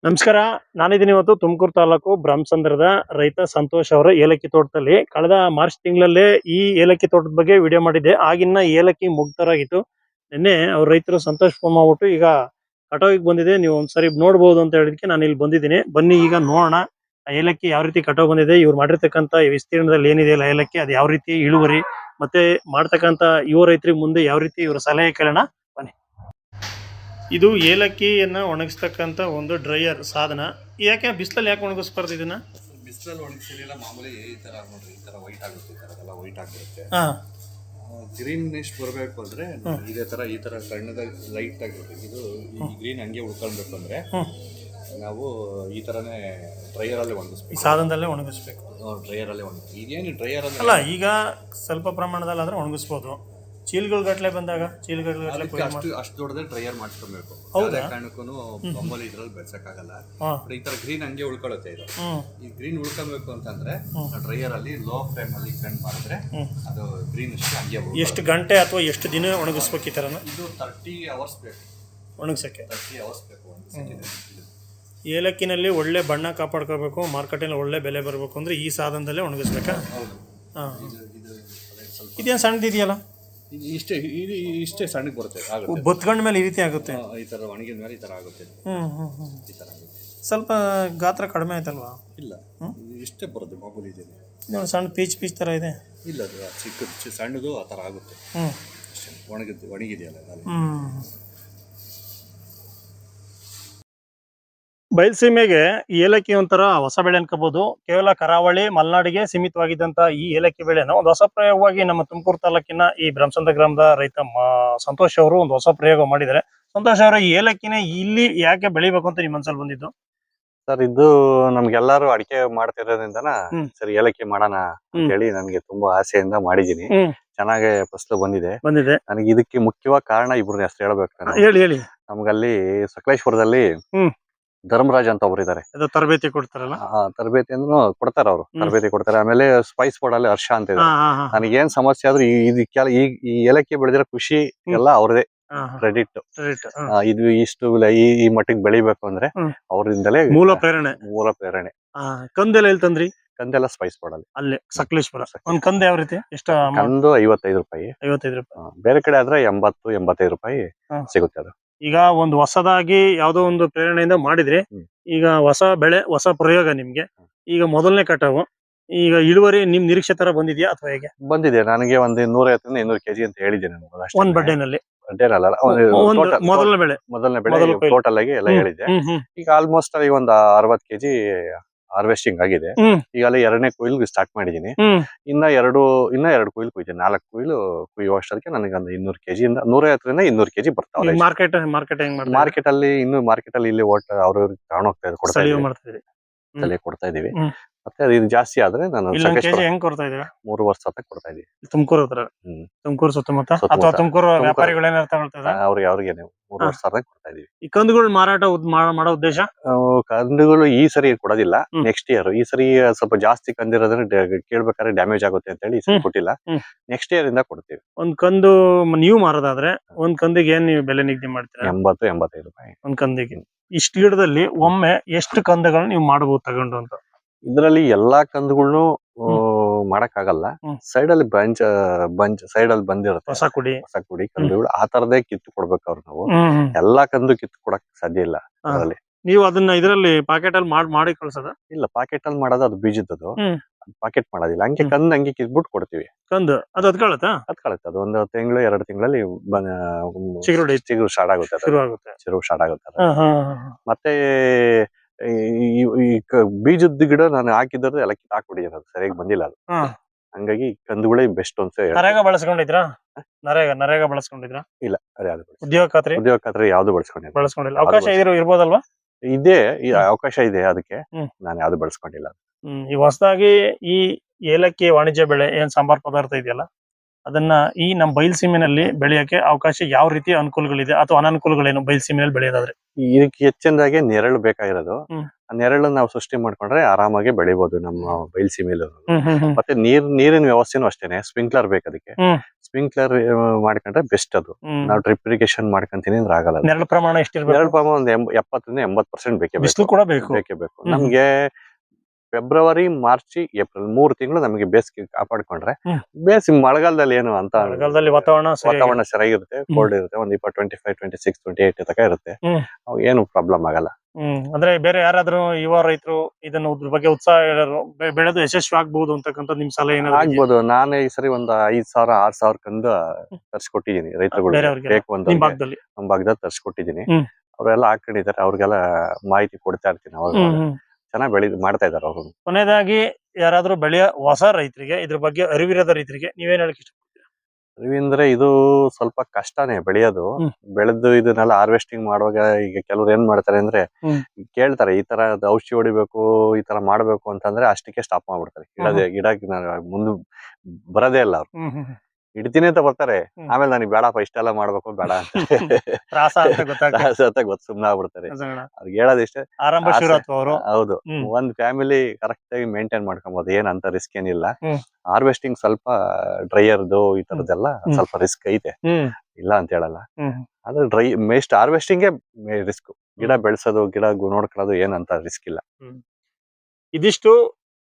ನಮಸ್ಕಾರ. ನಾನಿದ್ದೀನಿ ಇವತ್ತು ತುಮಕೂರು ತಾಲೂಕು ಬ್ರಹ್ಮಸಂದ್ರದ ರೈತ ಸಂತೋಷ್ ಅವರ ಏಲಕ್ಕಿ ತೋಟದಲ್ಲಿ ಕಳೆದ ಮಾರ್ಚ್ ತಿಂಗಳಲ್ಲೇ ಈ ಏಲಕ್ಕಿ ತೋಟದ ಬಗ್ಗೆ ವಿಡಿಯೋ ಮಾಡಿದ್ದೆ. ಆಗಿನ್ನ ಏಲಕ್ಕಿ ಮುಗ್ಧರಾಗಿತ್ತು. ನಿನ್ನೆ ಅವ್ರ ರೈತರು ಸಂತೋಷ್ ಫೋನ್ ಮಾಡ್ಬಿಟ್ಟು ಈಗ ಕಟಾವಿಗೆ ಬಂದಿದೆ, ನೀವು ಒಂದ್ಸರಿ ನೋಡ್ಬೋದು ಅಂತ ಹೇಳಿದಕ್ಕೆ ನಾನು ಇಲ್ಲಿ ಬಂದಿದ್ದೀನಿ. ಬನ್ನಿ ಈಗ ನೋಡೋಣ ಆ ಏಲಕ್ಕಿ ಯಾವ ರೀತಿ ಕಟಾವ್ ಬಂದಿದೆ, ಇವ್ರು ಮಾಡಿರ್ತಕ್ಕಂಥ ವಿಸ್ತೀರ್ಣದಲ್ಲಿ ಏನಿದೆಯಲ್ಲ ಏಲಕ್ಕಿ ಅದು ಯಾವ ರೀತಿ ಇಳುವರಿ, ಮತ್ತೆ ಮಾಡ್ತಕ್ಕಂಥ ಯುವ ರೈತರಿಗೆ ಮುಂದೆ ಯಾವ ರೀತಿ ಇವ್ರ ಸಲಹೆ ಕೇಳೋಣ ಬನ್ನಿ. ಇದು ಏಲಕ್ಕಿಯನ್ನ ಒಣಗಿಸ್ತಕ್ಕಂಥ ಒಂದು ಡ್ರೈಯರ್ ಸಾಧನ. ಯಾಕೆ ಬಿಸಿಲಲ್ಲಿ ಯಾಕೆ ಒಣಗಿಸ್ಬಾರ್ದು ಇದನ್ನ? ಬಿಸಿಲಲ್ಲಿ ಒಣಗಿಸಿಲ್ಲ, ಮಾಮೂಲಿ ಈ ತರ ನೋಡ್ರಿ, ಈ ತರ ವೈಟ್ ಆಗುತ್ತೆ, ಈ ತರ ಎಲ್ಲ ವೈಟ್ ಆಗಿರುತ್ತೆ. ಗ್ರೀನಿಶ್ ಬರಬೇಕು ಅಂದ್ರೆ ಇದೇ ತರ ಈ ತರ ಸಣ್ಣದಾಗಿ ಲೈಟ್ ಆಗಿರುತ್ತೆ. ಇದು ಈ ಗ್ರೀನ್ ಹಂಗೆ ಉಳ್ಕೊಳ್ಬೇಕು ಅಂದ್ರೆ ನಾವು ಈ ತರನೇ ಡ್ರೈಯರ್ ಅಲ್ಲಿ ಒಣಗಿಸ್ಬೇಕು. ಈ ಸಾಧನದಲ್ಲೇ ಒಣಗಿಸ್ಬೇಕು. ಡ್ರೈಯರ್ ಅಲ್ಲೇ ಒಣಗಿಸ್. ಈಗೇನು ಡ್ರೈಯರ್ ಅಲ್ಲ, ಈಗ ಸ್ವಲ್ಪ ಪ್ರಮಾಣದಲ್ಲಿ ಆದ್ರೆ ಒಣಗಿಸ್ಬೋದು. ಚೀಲ್ಗಳ ಗಟ್ಲೆ ಬಂದಾಗ ಅಷ್ಟು ದೊಡ್ಡದೇ ಡ್ರೈಯರ್ ಮಾಡ್ಕೊಬೇಕು. ಕಾರಣಕ್ಕೂ ಬೊಮ್ಮಲ್ಲಿ ಇದ್ರಲ್ಲಿ ಬೆಳ್ಸಕ್ಕಾಗಲ್ಲ. ಈ ತರ ಗ್ರೀನ್ ಹಂಗೆ ಉಳ್ಕೊಳ್ಳುತ್ತೆ. ಇದು ಈ ಗ್ರೀನ್ ಉಳ್ಕೊಬೇಕು ಅಂತಂದ್ರೆ ಡ್ರೈಯರ್ ಅಲ್ಲಿ ಲೋ ಫ್ಲೇಮ್ ಅಲ್ಲಿ ಕಂಡು ಮಾಡಿದ್ರೆ ಅದು ಗ್ರೀನ್ ಹಂಗೆ. ಎಷ್ಟು ಗಂಟೆ ಅಥವಾ ಎಷ್ಟು ದಿನ ಒಣಗಿಸ್ಬೇಕು ಈ ತರ? ಇದು 30 hours ಬೇಕು ಒಣಗಿಸಕ್ಕೆ. 30 hours ಬೇಕು. ಏಲಕ್ಕಿನಲ್ಲಿ ಒಳ್ಳೆ ಬಣ್ಣ ಕಾಪಾಡ್ಕೋಬೇಕು, ಮಾರ್ಕೆಟಲ್ಲಿ ಒಳ್ಳೆ ಬೆಲೆ ಬರಬೇಕು ಅಂದ್ರೆ ಈ ಸಾಧನದಲ್ಲೇ ಒಣಗಿಸ್ಬೇಕಾ? ಇದೇನು ಸಣ್ಣದಿದೆಯಲ್ಲ, ಇಷ್ಟೇ ಸಣ್ಣಗೆ ಬರುತ್ತೆ. ಬತ್ಕೊಂಡ ಮೇಲೆ ಈ ರೀತಿ ಆಗುತ್ತೆ. ಈ ತರ ಒಣಗಿದ ಮೇಲೆ ಈ ತರ ಆಗುತ್ತೆ. ಈ ತರ ಆಗುತ್ತೆ. ಸ್ವಲ್ಪ ಗಾತ್ರ ಕಡಿಮೆ ಆಯ್ತಲ್ವಾ? ಇಲ್ಲ, ಇಷ್ಟೇ ಬರುತ್ತೆ ಮಾಮೂಲಿ. ಇದೆ ಸಣ್ಣ ಪೀಚ್ ತರ ಇದೆ. ಇಲ್ಲ, ಅದು ಚಿಕ್ಕ ಸಣ್ಣದು ಆ ತರ ಆಗುತ್ತೆ. ಒಣಗಿದೆಯಲ್ಲ. ಬಯಲುಸೀಮೆಗೆ ಈ ಏಲಕ್ಕಿ ಒಂಥರ ಹೊಸ ಬೆಳೆ ಅನ್ಕೋಬಹುದು. ಕೇವಲ ಕರಾವಳಿ ಮಲೆನಾಡಿಗೆ ಸೀಮಿತವಾಗಿದ್ದಂತ ಈ ಏಲಕ್ಕಿ ಬೆಳೆನ ಒಂದು ಹೊಸ ಪ್ರಯೋಗವಾಗಿ ನಮ್ಮ ತುಮಕೂರು ತಾಲೂಕಿನ ಈ ಬ್ರಹ್ಮಸಂದ್ರ ಗ್ರಾಮದ ರೈತ ಸಂತೋಷ್ ಅವರು ಒಂದು ಹೊಸ ಪ್ರಯೋಗ ಮಾಡಿದ್ದಾರೆ. ಸಂತೋಷ್ ಅವರ ಈ ಏಲಕ್ಕಿನ ಇಲ್ಲಿ ಯಾಕೆ ಬೆಳಿಬೇಕು ಅಂತ ನಿಮ್ಮ ಮನಸ್ಸಲ್ಲಿ ಬಂದಿದ್ದು? ಸರ್, ಇದು ನಮ್ಗೆಲ್ಲಾರು ಅಡಿಕೆ ಮಾಡ್ತಿರೋದ್ರಿಂದನ ಸರಿ ಏಲಕ್ಕಿ ಮಾಡೋಣ ಅಂತ ಹೇಳಿ ನನ್ಗೆ ತುಂಬಾ ಆಸೆಯಿಂದ ಮಾಡಿದೀನಿ. ಚೆನ್ನಾಗಿ ಫಸಲು ಬಂದಿದೆ. ನನಗೆ ಇದಕ್ಕೆ ಮುಖ್ಯವಾದ ಕಾರಣ ಇಬ್ರು ಹೆಸರು ಹೇಳ್ಬೇಕು. ಹೇಳಿ. ನಮ್ಗಲ್ಲಿ ಸಕಲೇಶ್ವರದಲ್ಲಿ ಧರ್ಮರಾಜ್ ಅಂತ ಒಬ್ರು ಇದಾರೆ. ತರಬೇತಿ ಕೊಡ್ತಾರಲ್ಲ? ತರಬೇತಿ ಅಂದ್ರೂ ಕೊಡ್ತಾರೆ, ಅವರು ತರಬೇತಿ ಕೊಡ್ತಾರೆ. ಆಮೇಲೆ ಸ್ಪೈಸ್ ಬೋರ್ಡ್ ಅಲ್ಲಿ ಹರ್ಷ ಅಂತ ಇದ್ದಾರೆ. ನನಗೇನ್ ಸಮಸ್ಯೆ ಆದ್ರೂ ಇದಕ್ಕೆಲ್ಲ ಈ ಏಲಕ್ಕಿ ಬೆಳೆದಿರೋ ಖುಷಿ ಎಲ್ಲ ಅವ್ರದೇ ಕ್ರೆಡಿಟ್. ಇದು ಇಷ್ಟು ಈ ಮಟ್ಟಿಗೆ ಬೆಳಿಬೇಕು ಅಂದ್ರೆ ಅವರಿಂದಲೇ ಮೂಲ ಪ್ರೇರಣೆ. ಕಂದೆಲ್ಲ ಎಲ್ಲಿ ತಂದ್ರಿ? ಕಂದೆಲ್ಲ ಸ್ಪೈಸ್ ಬೋರ್ಡ್ ಅಲ್ಲಿ, ಅಲ್ಲೇ ಸಕಲೇಶ್ವರ. ಒಂದ್ ಕಂದ ಯಾವ ರೀತಿ? ಎಷ್ಟು? ಕಂದು 55 ರೂಪಾಯಿ. 55 ರೂಪಾಯಿ. ಬೇರೆ ಕಡೆ ಆದ್ರೆ 80-85 ರೂಪಾಯಿ ಸಿಗುತ್ತೆ ಅದು. ಈಗ ಒಂದು ಹೊಸದಾಗಿ ಯಾವ್ದೋ ಒಂದು ಪ್ರೇರಣೆಯಿಂದ ಮಾಡಿದ್ರಿ. ಈಗ ಹೊಸ ಬೆಳೆ, ಹೊಸ ಪ್ರಯೋಗ ನಿಮ್ಗೆ. ಈಗ ಮೊದಲನೇ ಕಟಾವು, ಈಗ ಇಳುವರಿ ನಿಮ್ ನಿರೀಕ್ಷೆ ತರ ಬಂದಿದ್ಯಾ ಅಥವಾ ಹೇಗೆ? ಬಂದಿದೆ. ನನಗೆ ಒಂದು 150-200 kg ಅಂತ ಹೇಳಿದ್ದೇನೆ. ಒಂದ್ ಬಡ್ಡೆನಲ್ಲಿ ಮೊದಲನೇ ಬೆಳೆ ಟೋಟಲ್ ಆಗಿ ಎಲ್ಲ ಹೇಳಿದೆ. ಈಗ ಆಲ್ಮೋಸ್ಟ್ ಈಗ ಒಂದು 60 kg ಹಾರ್ವೆಸ್ಟಿಂಗ್ ಆಗಿದೆ. ಈಗ ಅಲ್ಲಿ 2ನೇ ಕೊಯ್ಲು ಸ್ಟಾರ್ಟ್ ಮಾಡಿದೀನಿ. ಇನ್ನ ಎರಡು ಕೊಯ್ಲು ಕುಯ್ತೀನಿ. 4 ಕೊಯ್ಲು ಕುಯ್ಯುವಷ್ಟಕ್ಕೆ ನನಗೆ ಒಂದು 200 kg ಇಂದ 150-200 kg ಬರ್ತಾವೆ. ಮಾರ್ಕೆಟ್ ಅಲ್ಲಿ ಇಲ್ಲಿ ಅವ್ರ ತಗೊಂಡ್ ಹೋಗ್ತಾ ಇದ್ದಾರೆ, ಕೊಡ್ತಾ ಇದೀವಿ. ಮತ್ತೆ ಇದು ಜಾಸ್ತಿ ಆದ್ರೆ ನಾನು ಹೆಂಗ್ ಕೊಡ್ತಾ ಇದೀರಾ? 3 ವರ್ಷ ಕೊಡ್ತಾ ಇದೀವಿ. ತುಮಕೂರು ಹತ್ರ? ತುಮಕೂರು ಸುತ್ತಮುತ್ತ ಅಥವಾ ತುಮಕೂರು ವ್ಯಾಪಾರಿಗಳು ಏನಾರು ತಗೊಳ್ತಾರೆ? ಅವ್ರಿಗೆ 3 ವರ್ಷ ಕೊಡ್ತಾ ಇದೀವಿ. ಈ ಕಂದುಗಳು ಮಾರಾಟ ಮಾಡೋ ಉದ್ದೇಶ? ಕಂದುಗಳು ಈ ಸರಿ ಕೊಡೋದಿಲ್ಲ, ನೆಕ್ಸ್ಟ್ ಇಯರ್. ಈ ಸರಿ ಸ್ವಲ್ಪ ಜಾಸ್ತಿ ಕಂದಿರೋದ್ರೆ ಕೇಳ್ಬೇಕಾದ್ರೆ ಡ್ಯಾಮೇಜ್ ಆಗುತ್ತೆ ಅಂತ ಹೇಳಿ ಈ ಸರಿ ಕೊಟ್ಟಿಲ್ಲ. ನೆಕ್ಸ್ಟ್ ಇಯರ್ ಇಂದ ಕೊಡ್ತೀವಿ. ಒಂದ್ ಕಂದು ನೀವು ಮಾರೋದಾದ್ರೆ ಒಂದ್ ಕಂದಿಗೆ ಏನ್ ನೀವು ಬೆಲೆ ನಿಗದಿ ಮಾಡ್ತೀರಾ? 80-85 ರೂಪಾಯಿ ಒಂದ್ ಕಂದಿಗೆ. ಇಷ್ಟು ಗಿಡದಲ್ಲಿ ಒಮ್ಮೆ ಎಷ್ಟು ಕಂದಗಳನ್ನ ನೀವು ಮಾಡಬಹುದು ತಗೊಂಡು ಅಂತ? ಇದ್ರಲ್ಲಿ ಎಲ್ಲಾ ಕಂದುಗಳನ್ನು ಮಾಡಕ್ ಆಗಲ್ಲ. ಸೈಡ್ ಅಲ್ಲಿ ಬಂಚ್ ಸೈಡ್ ಅಲ್ಲಿ ಬಂದಿರುತ್ತೆ ಹೊಸ ಕುಡಿ ಕಂದುಗಳು. ಆ ತರದೇ ಕಿತ್ತು ಕೊಡ್ಬೇಕು ಅವ್ರು. ನಾವು ಎಲ್ಲಾ ಕಂದು ಕಿತ್ತು ಕೊಡಕ್ ಸಾಧ್ಯ ಇಲ್ಲ. ಅದರಲ್ಲಿ ನೀವು ಅದನ್ನ ಇದರಲ್ಲಿ ಪಾಕೆಟ್ ಅಲ್ಲಿ ಮಾಡಿ ಕಳ್ಸೋದ? ಇಲ್ಲ, ಪಾಕೆಟ್ ಅಲ್ಲಿ ಮಾಡೋದು ಅದು ಬೀಜದ್ದು. ಪಾಕೆಟ್ ಮಾಡೋದಿಲ್ಲ. ಹಂಗೆ ಕಂದ್ ಹಂಗೆ ಕಿತ್ಬಿಟ್ಟು ಕೊಡ್ತೀವಿ. ಕಂದು ಅದು ಅದ್ಕೊಳತ್ತೆ. ಅದು 1 ತಿಂಗಳು 2 ತಿಂಗಳಲ್ಲಿ ಚಿಗುರು ಸ್ಟಾರ್ಟ್ ಆಗುತ್ತೆ. ಚಿಗುರು ಸ್ಟಾರ್ಟ್ ಆಗುತ್ತೆ. ಮತ್ತೆ ಈ ಬೀಜದ ಗಿಡ ನಾನು ಹಾಕಿದ್ರೆ ಎಲ್ಲ ಕಿತ್ತಾಕ್ಬಿಟ್ಟಿದ್ದೀನಿ. ಅದು ಸರಿಯಾಗಿ ಬಂದಿಲ್ಲ. ಅದು ಹಂಗಾಗಿ ಕಂದುಗಳೇ ಬೆಸ್ಟ್ ಅಂತ ನರೇಗಾ ಬಳಸ್ಕೊಂಡಿದ್ರಾ? ನರೇಗಾ ಬಳಸ್ಕೊಂಡಿದ್ರಾ? ಇಲ್ಲ, ಉದ್ಯೋಗ ಖಾತ್ರಿ ಯಾವ್ದು ಬಳಸ್ಕೊಂಡಿಲ್ಲ. ಅವಕಾಶ ಇರ್ಬೋದಲ್ವಾ? ಇದೆ, ಅವಕಾಶ ಇದೆ. ಅದಕ್ಕೆ ನಾನು ಯಾವ್ದು ಬಳಸ್ಕೊಂಡಿಲ್ಲ. ಈ ಹೊಸದಾಗಿ ಈ ಏಲಕ್ಕಿ ವಾಣಿಜ್ಯ ಬೆಳೆ ಏನ್ ಸಾಂಬಾರ್ ಪದಾರ್ಥ ಇದೆಯಲ್ಲ, ಅದನ್ನ ಈ ನಮ್ಮ ಬಯಲುಸೀಮೆನಲ್ಲಿ ಬೆಳೆಯಕ್ಕೆ ಅವಕಾಶ ಯಾವ ರೀತಿ ಅನುಕೂಲಗಳಿದೆ ಅಥವಾ ಅನಾನುಕೂಲಗಳೇನು ಬಯಲುಸೀಮೆನಲ್ಲಿ ಬೆಳೆಯೋದಾದ್ರೆ? ಇದಕ್ಕೆ ಹೆಚ್ಚಿನದಾಗಿ ನೆರಳು ಬೇಕಾಗಿರೋದು. ಆ ನೆರಳು ನಾವು ಸೃಷ್ಟಿ ಮಾಡ್ಕೊಂಡ್ರೆ ಆರಾಮಾಗಿ ಬೆಳಿಬಹುದು ನಮ್ಮ ಬಯಲುಸೀಮೆಯಲ್ಲಿ. ಮತ್ತೆ ನೀರಿನ ವ್ಯವಸ್ಥೆನೂ ಅಷ್ಟೇನೆ. ಸ್ಪ್ರಿಂಕ್ಲರ್ ಬೇಕು ಅದಕ್ಕೆ. ಸ್ಪ್ರಿಂಕ್ಲರ್ ಮಾಡ್ಕೊಂಡ್ರೆ ಬೆಸ್ಟ್ ಅದು. ನಾವು ಡ್ರಿಪ್ ಇರಿಗೇಷನ್ ಮಾಡ್ಕೊಂತೀನಿ ಅಂದ್ರೆ ಆಗಲ್ಲ. ನೆರಳು ಪ್ರಮಾಣ ಎಷ್ಟಿರ್ಬೇಕು? ನೆರಳು ಪ್ರಮಾಣ ಒಂದು 70 ರಿಂದ 80% ಬೇಕೇ ಬಿಸಿಲು ಬೇಕು. ಕೂಡ ಬೇಕು. ಬೇಕೇ ಬೇಕು. ನಮ್ಗೆ ಫೆಬ್ರವರಿ, ಮಾರ್ಚ್, ಏಪ್ರಿಲ್ 3 ತಿಂಗಳು ನಮಗೆ ಬೇಸಿಗೆ ಕಾಪಾಡ್ಕೊಂಡ್ರೆ, ಬೇಸಿಗೆ ಮಳೆಗಾಲದಲ್ಲಿ ಏನು ಅಂತ ಮಳೆಗಾಲದಲ್ಲಿ ವಾತಾವರಣ ಸರಿಯಾಗಿರುತ್ತೆ, ಕೋಲ್ಡ್ ಇರುತ್ತೆ, ಒಂದು 25, 26, 28 ತನಕ ಇರುತ್ತೆ. ಏನು ಪ್ರಾಬ್ಲಮ್ ಆಗಲ್ಲ. ಅಂದ್ರೆ ಬೇರೆ ಯಾರಾದ್ರೂ ಯುವ ರೈತರು ಇದನ್ನ ಇದ್ರ ಬಗ್ಗೆ ಉತ್ಸಾಹ ಹೇಳೋರು ಬೆಳೆದು ಯಶಸ್ವಿ ಆಗ್ಬಹುದು ಅಂತಕ್ಕಂಥ ನಿಮ್ ಸಲಹೆ ಏನಾದ್ರು ಆಗ್ಬೋದು. ನಾನು ಈ ಸರಿ ಒಂದು 5,000, 6,000 ಕಂದು ತರ್ಸ್ಕೊಟ್ಟಿದೀನಿ ರೈತರುಗಳು. ಬೇಕು ಅಂತ ನಿಮ್ ಭಾಗದಲ್ಲಿ? ನಮ್ಮ ಭಾಗದಲ್ಲಿ ತರ್ಸ್ಕೊಟ್ಟಿದೀನಿ. ಅವರೆಲ್ಲ ಹಾಕೊಂಡಿದ್ದಾರೆ. ಅವ್ರಿಗೆಲ್ಲ ಮಾಹಿತಿ ಕೊಡ್ತಾ ಇರ್ತೀನಿ. ಅವಾಗ ಚೆನ್ನಾಗಿ ಮಾಡ್ತಾ ಇದಾರೆ ಅವರು. ಕೊನೆಯದಾಗಿ ಯಾರಾದ್ರೂ ಬೆಳೆಯ ಹೊಸ ರೈತರಿಗೆ ಇದ್ರ ಬಗ್ಗೆ ಅರಿವಿರದ ರೈತರಿಗೆ ನೀವೇನ್ ಹೇಳಕ್ ಇಷ್ಟಪಡ್ತೀರಾ? ಅರಿವಿಂದ್ರೆ ಇದು ಸ್ವಲ್ಪ ಕಷ್ಟನೇ ಬೆಳೆಯೋದು. ಬೆಳೆದು ಇದನ್ನೆಲ್ಲ ಹಾರ್ವೆಸ್ಟಿಂಗ್ ಮಾಡುವಾಗ ಈಗ ಕೆಲವ್ರು ಏನ್ ಮಾಡ್ತಾರೆ ಅಂದ್ರೆ ಕೇಳ್ತಾರೆ, ಈ ತರ ಔಷಧಿ ಹೊಡಿಬೇಕು, ಈ ತರ ಮಾಡ್ಬೇಕು ಅಂತಂದ್ರೆ ಅಷ್ಟಕ್ಕೆ ಸ್ಟಾಪ್ ಮಾಡ್ಬಿಡ್ತಾರೆ. ಗಿಡ ಮುಂದೆ ಬರೋದೇ ಇಲ್ಲ ಅವ್ರು. ಇಡ್ತೀನಿ ಅಂತ ಬರ್ತಾರೆ, ಆಮೇಲೆ ನನಗೆ ಬೇಡಪ್ಪ ಇಷ್ಟೆಲ್ಲ ಮಾಡ್ಬೇಕು ಬೇಡ ಅಂತ ಸುಮ್ನೆ ಆಗ್ಬಿಡ್ತಾರೆ. ಅವ್ರಿಗೆ ಹೇಳೋದಿಷ್ಟೇ, ಹೌದು, ಒಂದ್ ಫ್ಯಾಮಿಲಿ ಕರೆಕ್ಟ್ ಆಗಿ ಮೇಂಟೈನ್ ಮಾಡ್ಕೊಬಹುದು. ಏನಂತ ರಿಸ್ಕ್ ಏನಿಲ್ಲ. ಹಾರ್ವೆಸ್ಟಿಂಗ್ ಸ್ವಲ್ಪ ಡ್ರೈಯರ್ದು ಈ ತರದೆಲ್ಲ ಸ್ವಲ್ಪ ರಿಸ್ಕ್ ಐತೆ, ಇಲ್ಲ ಅಂತ ಹೇಳಲ್ಲ. ಆದ್ರೆ ಮೇಸ್ಟ್ ಹಾರ್ವೆಸ್ಟಿಂಗ್ ರಿಸ್ಕ್. ಗಿಡ ಬೆಳೆಸೋದು, ಗಿಡ ನೋಡ್ಕೊಳ್ಳೋದು ಏನಂತ ರಿಸ್ಕ್ ಇಲ್ಲ. ಇದಿಷ್ಟು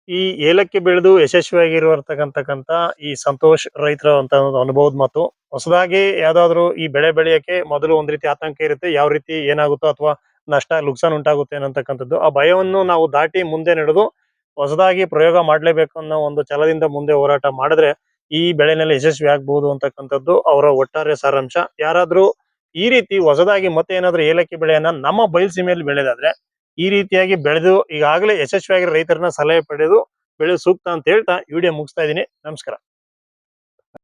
ಈ ಏಲಕ್ಕಿ ಬೆಳೆದು ಯಶಸ್ವಿಯಾಗಿರುವರ್ತಕ್ಕಂತ ಈ ಸಂತೋಷ್ ರೈತರ ಅಂತ ಅನುಭವದ ಮಾತು. ಹೊಸದಾಗಿ ಯಾವ್ದಾದ್ರು ಈ ಬೆಳೆ ಬೆಳೆಯಕ್ಕೆ ಮೊದಲು ಒಂದ್ ರೀತಿ ಆತಂಕ ಇರುತ್ತೆ, ಯಾವ ರೀತಿ ಏನಾಗುತ್ತೋ ಅಥವಾ ನಷ್ಟ ನುಕ್ಸಾನ್ ಉಂಟಾಗುತ್ತೆ ಅನ್ನತಕ್ಕಂಥದ್ದು. ಆ ಭಯವನ್ನು ನಾವು ದಾಟಿ ಮುಂದೆ ನಡೆದು ಹೊಸದಾಗಿ ಪ್ರಯೋಗ ಮಾಡ್ಲೇಬೇಕು ಅನ್ನೋ ಒಂದು ಛಲದಿಂದ ಮುಂದೆ ಹೋರಾಟ ಮಾಡಿದ್ರೆ ಈ ಬೆಳೆನಲ್ಲಿ ಯಶಸ್ವಿ ಆಗ್ಬಹುದು ಅಂತಕ್ಕಂಥದ್ದು ಅವರ ಒಟ್ಟಾರೆ ಸಾರಾಂಶ. ಯಾರಾದ್ರೂ ಈ ರೀತಿ ಹೊಸದಾಗಿ ಮತ್ತೆ ಏನಾದ್ರೂ ಏಲಕ್ಕಿ ಬೆಳೆಯನ್ನ ನಮ್ಮ ಬಯಲುಸೀಮೆಯಲ್ಲಿ ಬೆಳೆದಾದ್ರೆ ಈ ರೀತಿಯಾಗಿ ಬೆಳೆದು ಈಗಾಗಲೇ ಯಶಸ್ವಿಯಾಗಿರೋ ರೈತರನ್ನ ಸಲಹೆ ಪಡೆದು ಬೆಳೆ ಸೂಕ್ತ ಅಂತ ಹೇಳ್ತಾ ವಿಡಿಯೋ ಮುಗಿಸ್ತಾ ಇದ್ದೀನಿ. ನಮಸ್ಕಾರ.